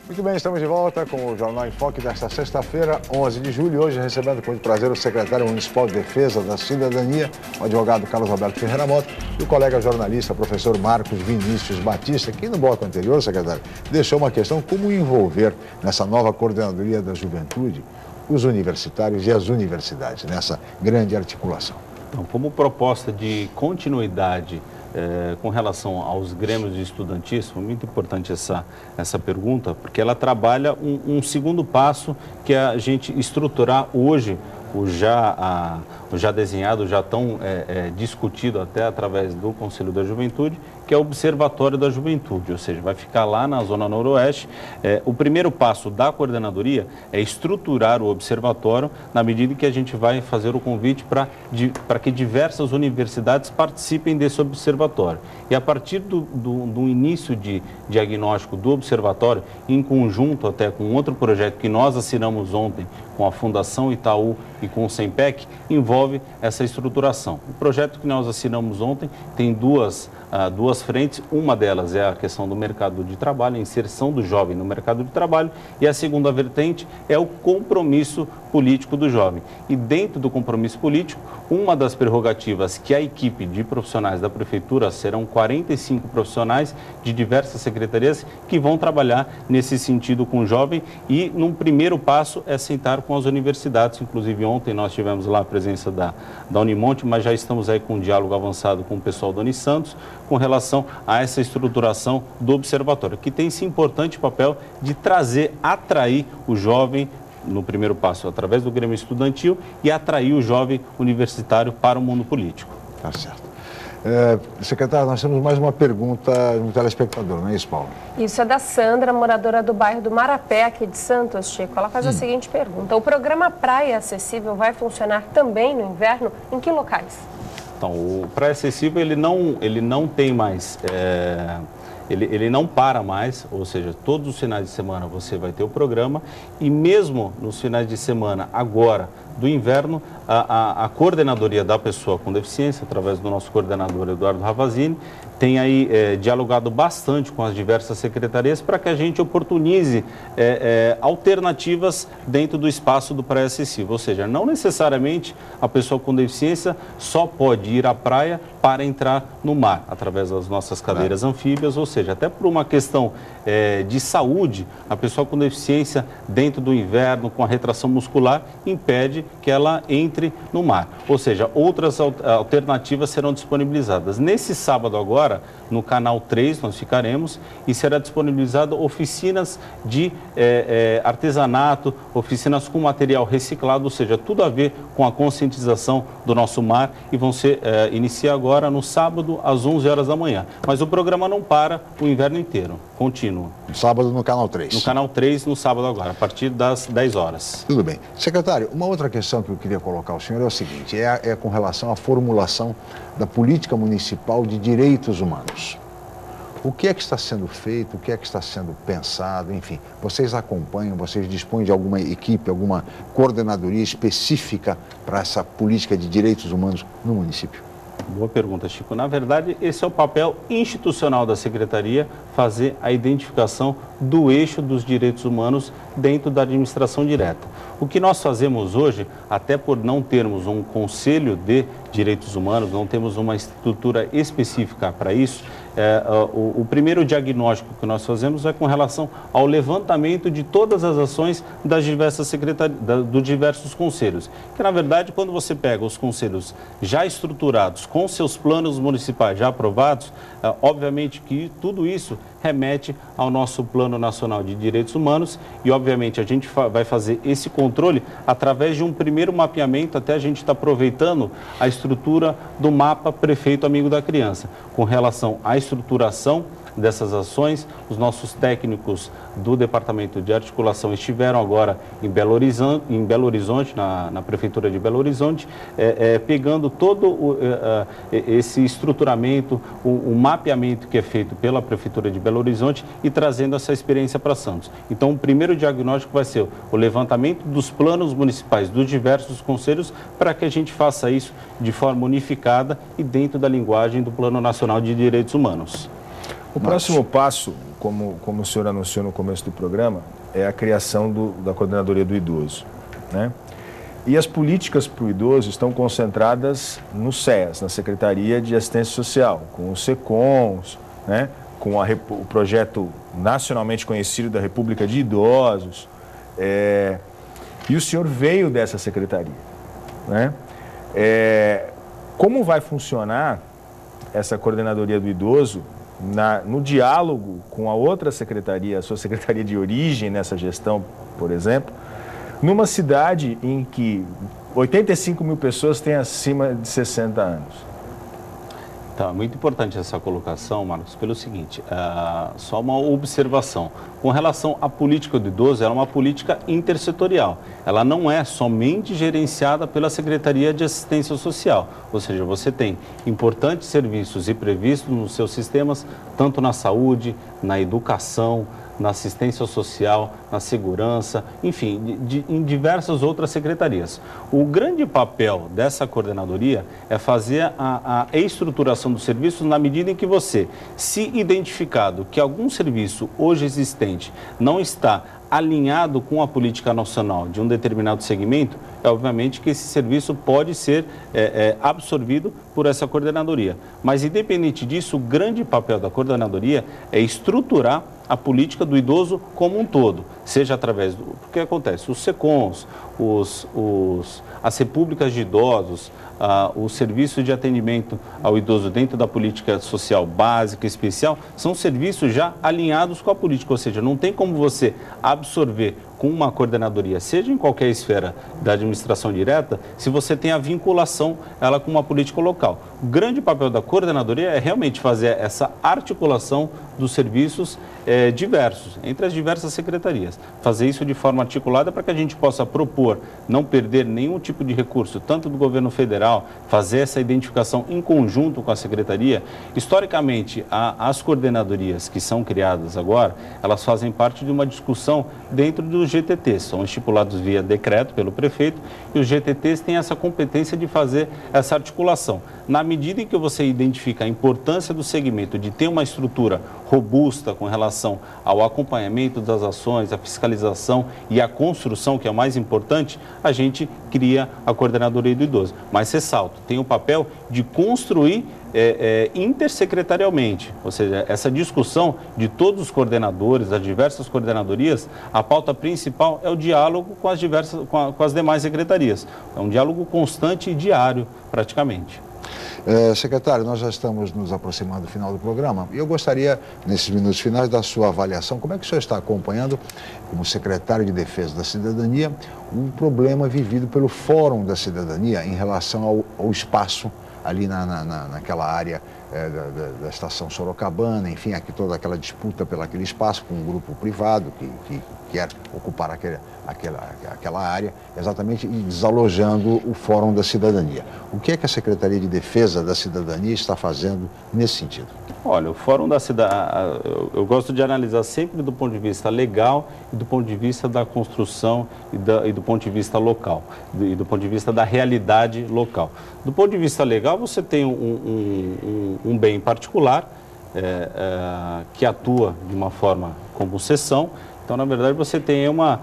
Muito bem, estamos de volta com o Jornal em Foque desta sexta-feira, 11 de julho. Hoje recebendo com muito prazer o secretário municipal de Defesa da Cidadania, o advogado Carlos Alberto Ferreira Mota, e o colega jornalista, professor Marcos Vinícius Batista, que no bloco anterior, secretário, deixou uma questão: como envolver nessa nova coordenadoria da juventude os universitários e as universidades, nessa grande articulação. Então, como proposta de continuidade com relação aos grêmios estudantis, foi muito importante essa pergunta, porque ela trabalha um segundo passo, que é a gente estruturar hoje o já desenhado, já tão discutido até através do Conselho da Juventude, que é o Observatório da Juventude, ou seja, vai ficar lá na Zona Noroeste. O primeiro passo da coordenadoria é estruturar o observatório, na medida que a gente vai fazer o convite para que diversas universidades participem desse observatório. E a partir do início de diagnóstico do observatório, em conjunto até com outro projeto que nós assinamos ontem com a Fundação Itaú e com o SEMPEC, envolve essa estruturação. O projeto que nós assinamos ontem tem duas frentes. Uma delas é a questão do mercado de trabalho, a inserção do jovem no mercado de trabalho, e a segunda vertente é o compromisso político do jovem. E dentro do compromisso político, uma das prerrogativas que a equipe de profissionais da Prefeitura, serão 45 profissionais de diversas secretarias que vão trabalhar nesse sentido com o jovem, e num primeiro passo é sentar com as universidades. Inclusive ontem nós tivemos lá a presença da Unimonte, mas já estamos aí com um diálogo avançado com o pessoal do Unisantos com relação a essa estruturação do observatório, que tem esse importante papel de atrair o jovem, no primeiro passo, através do Grêmio Estudantil, e atrair o jovem universitário para o mundo político. Tá certo. Secretário, nós temos mais uma pergunta no telespectador, não é isso, Paulo? Isso é da Sandra, moradora do bairro do Marapé, aqui de Santos, Chico. Ela faz a seguinte pergunta: o programa Praia Acessível vai funcionar também no inverno? Em que locais? Então, o Praia Acessível, ele não tem mais... Ele não para mais, ou seja, todos os finais de semana você vai ter o programa, e mesmo nos finais de semana agora do inverno, a coordenadoria da pessoa com deficiência, através do nosso coordenador Eduardo Ravazini, tem aí dialogado bastante com as diversas secretarias para que a gente oportunize alternativas dentro do espaço do Praia Acessível. Ou seja, não necessariamente a pessoa com deficiência só pode ir à praia para entrar no mar, através das nossas cadeiras anfíbias, ou seja, até por uma questão de saúde, a pessoa com deficiência dentro do inverno, com a retração muscular, impede que ela entre no mar. Ou seja, outras alternativas serão disponibilizadas. Nesse sábado agora, no canal 3, nós ficaremos, e será disponibilizado oficinas de artesanato, oficinas com material reciclado, ou seja, tudo a ver com a conscientização do nosso mar, e vão iniciar agora no sábado às 11 horas da manhã. Mas o programa não para o inverno inteiro, contínuo. Sábado no canal 3. No canal 3, no sábado agora, a partir das 10 horas. Tudo bem. Secretário, uma outra questão que eu queria colocar ao senhor é o seguinte, é com relação à formulação da política municipal de direitos humanos. O que é que está sendo feito, o que é que está sendo pensado, enfim, vocês acompanham, vocês dispõem de alguma equipe, alguma coordenadoria específica para essa política de direitos humanos no município? Boa pergunta, Chico. Na verdade, esse é o papel institucional da Secretaria, fazer a identificação do eixo dos direitos humanos dentro da administração direta. O que nós fazemos hoje, até por não termos um conselho de direitos humanos, não temos uma estrutura específica para isso, o primeiro diagnóstico que nós fazemos é com relação ao levantamento de todas as ações das diversas secretarias, dos diversos conselhos. Que, na verdade, quando você pega os conselhos já estruturados, com seus planos municipais já aprovados, obviamente que tudo isso remete ao nosso Plano Nacional de Direitos Humanos, e, obviamente, a gente vai fazer esse controle através de um primeiro mapeamento, até a gente está aproveitando a estrutura do mapa Prefeito Amigo da Criança, com relação à estruturação dessas ações. Os nossos técnicos do Departamento de Articulação estiveram agora em Belo Horizonte, na Prefeitura de Belo Horizonte, pegando todo esse estruturamento, o mapeamento que é feito pela Prefeitura de Belo Horizonte e trazendo essa experiência para Santos. Então, o primeiro diagnóstico vai ser o levantamento dos planos municipais dos diversos conselhos para que a gente faça isso de forma unificada e dentro da linguagem do Plano Nacional de Direitos Humanos. O próximo passo, como o senhor anunciou no começo do programa, é a criação da Coordenadoria do Idoso, né? E as políticas para o idoso estão concentradas no SEAS, na Secretaria de Assistência Social, com os SECOMs, né? Com o projeto nacionalmente conhecido da República de Idosos. E o senhor veio dessa secretaria, né? Como vai funcionar essa Coordenadoria do Idoso no diálogo com a outra secretaria, a sua secretaria de origem nessa gestão, por exemplo, numa cidade em que 85 mil pessoas têm acima de 60 anos? Tá, muito importante essa colocação, Marcos, pelo seguinte, só uma observação. Com relação à política do idoso, ela é uma política intersetorial. Ela não é somente gerenciada pela Secretaria de Assistência Social. Ou seja, você tem importantes serviços e previstos nos seus sistemas, tanto na saúde, na educação, na assistência social, na segurança, enfim, em diversas outras secretarias. O grande papel dessa coordenadoria é fazer a estruturação dos serviços na medida em que você, se identificado que algum serviço hoje existente não está alinhado com a política nacional de um determinado segmento, é obviamente que esse serviço pode ser absorvido por essa coordenadoria. Mas, independente disso, o grande papel da coordenadoria é estruturar a política do idoso como um todo, seja através do... Porque acontece, os SECONs, as repúblicas de idosos, o serviço de atendimento ao idoso dentro da política social básica e especial, são serviços já alinhados com a política, ou seja, não tem como você absorver com uma coordenadoria, seja em qualquer esfera da administração direta, se você tem a vinculação ela com uma política local. O grande papel da coordenadoria é realmente fazer essa articulação dos serviços diversos, entre as diversas secretarias. Fazer isso de forma articulada para que a gente possa propor, não perder nenhum tipo de recurso, tanto do governo federal, fazer essa identificação em conjunto com a secretaria. Historicamente, as coordenadorias que são criadas agora, elas fazem parte de uma discussão dentro dos GTTs, são estipulados via decreto pelo prefeito, e os GTTs têm essa competência de fazer essa articulação. Na medida em que você identifica a importância do segmento de ter uma estrutura robusta com relação ao acompanhamento das ações, a fiscalização e a construção, que é o mais importante, a gente cria a coordenadoria do idoso. Mas ressalto, tem o papel de construir intersecretarialmente, ou seja, essa discussão de todos os coordenadores, das diversas coordenadorias, a pauta principal é o diálogo com as demais secretarias. É um diálogo constante e diário, praticamente. Secretário, nós já estamos nos aproximando do final do programa e eu gostaria, nesses minutos finais, da sua avaliação. Como é que o senhor está acompanhando, como secretário de Defesa da Cidadania, um problema vivido pelo Fórum da Cidadania em relação ao espaço ali naquela área da estação Sorocabana, enfim, aqui toda aquela disputa pelaquele espaço com um grupo privado que quer ocupar aquela área, exatamente desalojando o Fórum da Cidadania. O que é que a Secretaria de Defesa da Cidadania está fazendo nesse sentido? Olha, o Fórum da Cidadania, eu gosto de analisar sempre do ponto de vista legal e do ponto de vista da construção e do ponto de vista local, e do ponto de vista da realidade local. Do ponto de vista legal, você tem um bem particular que atua de uma forma como cessão. Então, na verdade, você tem uma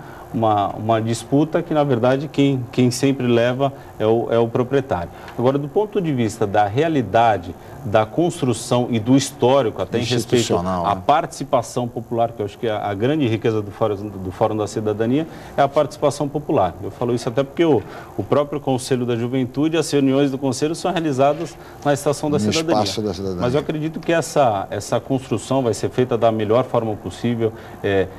disputa que, na verdade, quem sempre leva é o proprietário. Agora, do ponto de vista da realidade, da construção e do histórico, até em respeito à participação popular, que eu acho que a grande riqueza do Fórum da Cidadania é a participação popular. Eu falo isso até porque o próprio Conselho da Juventude, as reuniões do Conselho são realizadas na Estação da Cidadania. Espaço da Cidadania. Mas eu acredito que essa construção vai ser feita da melhor forma possível,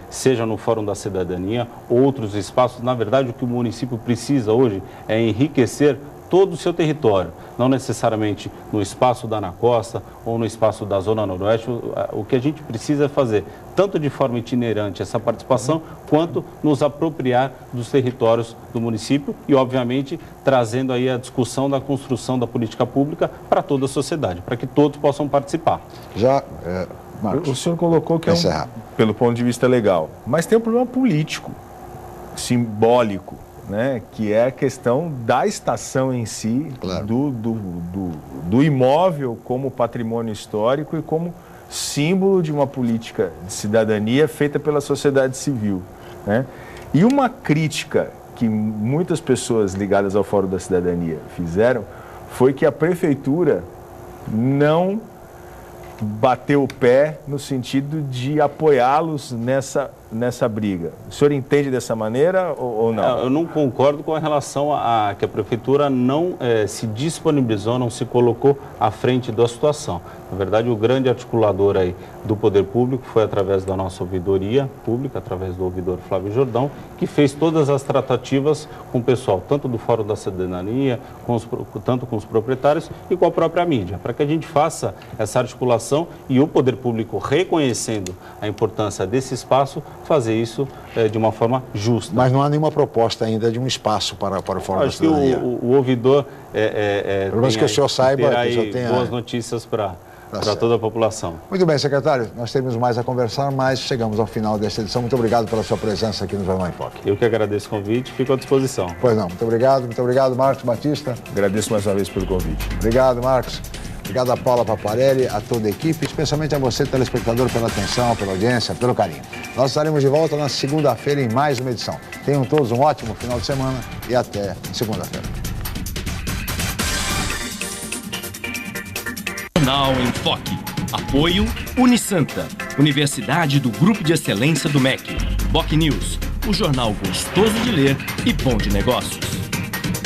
seja no Fórum da Cidadania, outros espaços. Na verdade, o que o município precisa hoje é enriquecer todo o seu território, não necessariamente no espaço da Ana Costa ou no espaço da Zona Noroeste. O que a gente precisa é fazer, tanto de forma itinerante, essa participação, quanto nos apropriar dos territórios do município e, obviamente, trazendo aí a discussão da construção da política pública para toda a sociedade, para que todos possam participar. Marcos, o senhor colocou que pelo ponto de vista legal, mas tem um problema político, simbólico, né, que é a questão da estação em si, claro, do imóvel como patrimônio histórico e como símbolo de uma política de cidadania feita pela sociedade civil, né? E uma crítica que muitas pessoas ligadas ao Fórum da Cidadania fizeram foi que a prefeitura não bateu o pé no sentido de apoiá-los nessa briga. O senhor entende dessa maneira ou não? Eu não concordo com a relação a que a prefeitura não se disponibilizou, não se colocou à frente da situação. Na verdade, o grande articulador aí do poder público foi através da nossa ouvidoria pública, através do ouvidor Flávio Jordão, que fez todas as tratativas com o pessoal, tanto do Fórum da Cidadania, tanto com os proprietários e com a própria mídia, para que a gente faça essa articulação e o poder público, reconhecendo a importância desse espaço, fazer isso de uma forma justa. Mas não há nenhuma proposta ainda de um espaço para o Fórum da Cidadania? Acho que o ouvidor pelo menos que o senhor saiba, terá aí boas notícias para Para toda a população. Muito bem, secretário. Nós temos mais a conversar, mas chegamos ao final desta edição. Muito obrigado pela sua presença aqui no Jornal em Foque. Eu que agradeço o convite e fico à disposição. Pois não. Muito obrigado, Marcos Batista. Agradeço mais uma vez pelo convite. Obrigado, Marcos. Obrigado a Paula Paparelli, a toda a equipe, especialmente a você, telespectador, pela atenção, pela audiência, pelo carinho. Nós estaremos de volta na segunda-feira em mais uma edição. Tenham todos um ótimo final de semana e até segunda-feira. Jornal em Foque. Apoio Unisanta, Universidade do Grupo de Excelência do MEC. BocNews, o jornal gostoso de ler e bom de negócios.